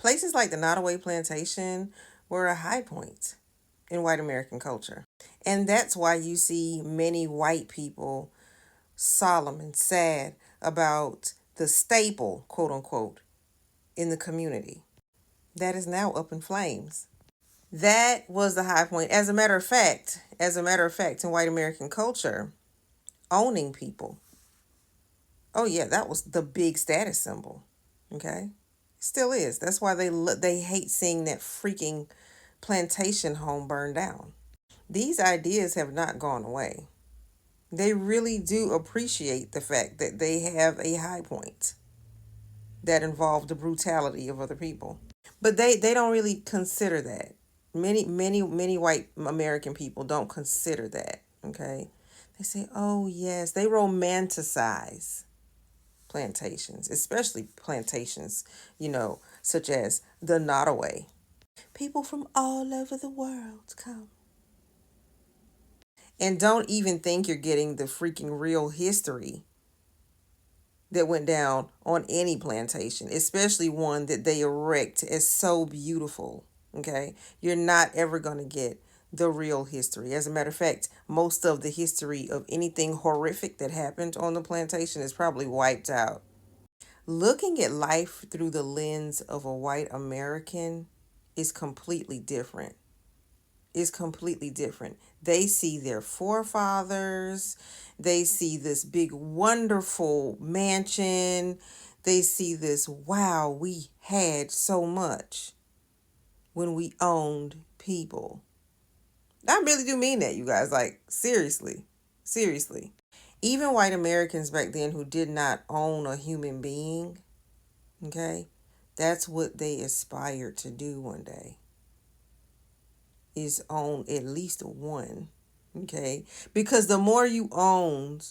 Places like the Nottoway Plantation were a high point in white American culture. And that's why you see many white people solemn and sad about the staple, quote unquote, in the community. That is now up in flames. That was the high point. As a matter of fact, in white American culture, owning people. Oh yeah, that was the big status symbol. Okay, still is. That's why they hate seeing that freaking plantation home burned down. These ideas have not gone away. They really do appreciate the fact that they have a high point that involved the brutality of other people. But they don't really consider that. Many white American people don't consider that. Okay. They say, oh yes, they romanticize plantations, especially plantations, such as the Nottoway. People from all over the world come. And don't even think you're getting the freaking real history that went down on any plantation, especially one that they erect as so beautiful. Okay? You're not ever going to get the real history. As a matter of fact, most of the history of anything horrific that happened on the plantation is probably wiped out. Looking at life through the lens of a white American is completely different. Is completely different. They see their forefathers, they see this big, wonderful mansion, they see this, wow, we had so much when we owned people. I really do mean that, you guys. Like, seriously. Seriously. Even white Americans back then who did not own a human being, okay, that's what they aspired to do one day, is own at least one. Okay, because the more you owned,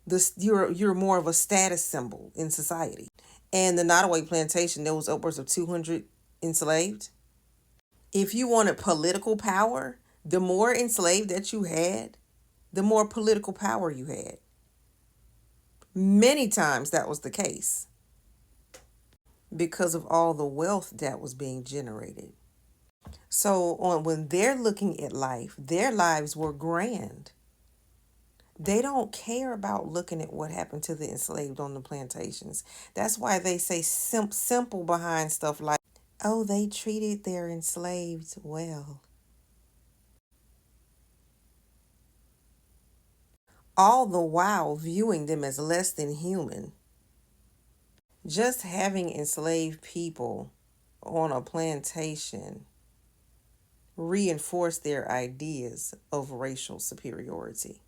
this you're more of a status symbol in society. And the Nottoway plantation, there was upwards of 200 enslaved. If you wanted political power, the more enslaved that you had, the more political power you had. Many times that was the case because of all the wealth that was being generated. So when they're looking at life, their lives were grand. They don't care about looking at what happened to the enslaved on the plantations. That's why they say simple behind stuff like, oh, they treated their enslaved well. All the while viewing them as less than human. Just having enslaved people on a plantation reinforced their ideas of racial superiority.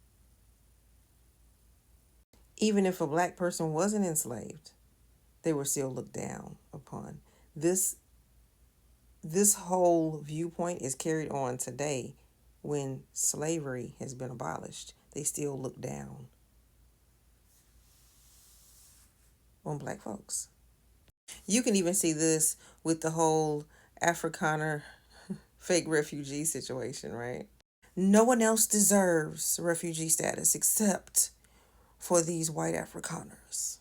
Even if a black person wasn't enslaved, they were still looked down upon. This this whole viewpoint is carried on today when slavery has been abolished. They still look down on black folks. You can even see this with the whole Afrikaner fake refugee situation, right? No one else deserves refugee status except for these white Afrikaners.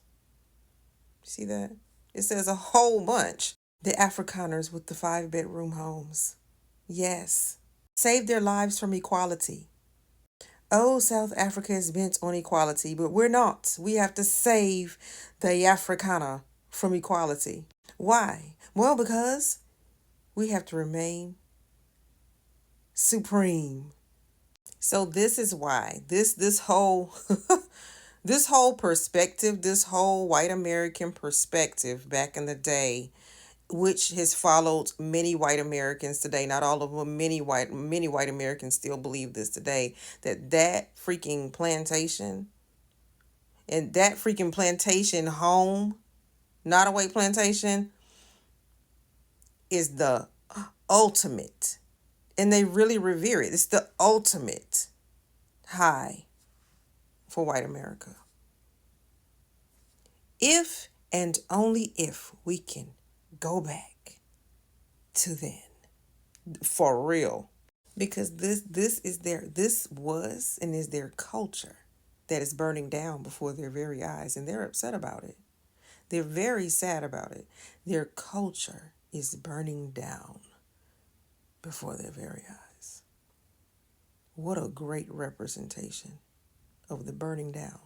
See that? It says a whole bunch. The Afrikaners with the 5-bedroom homes. Yes. Save their lives from equality. Oh, South Africa is bent on equality, but we're not. We have to save the Afrikaner from equality. Why? Well, because we have to remain supreme. So this is why this whole this whole perspective, this whole white American perspective back in the day, which has followed many white Americans today. Not all of them, many white Americans still believe this today, that freaking plantation and that freaking plantation home, Nottoway plantation, is the ultimate. And they really revere it. It's the ultimate high for white America. If and only if we can go back to then. For real. Because this was and is their culture that is burning down before their very eyes, and they're upset about it. They're very sad about it. Their culture is burning down before their very eyes. What a great representation of the burning down.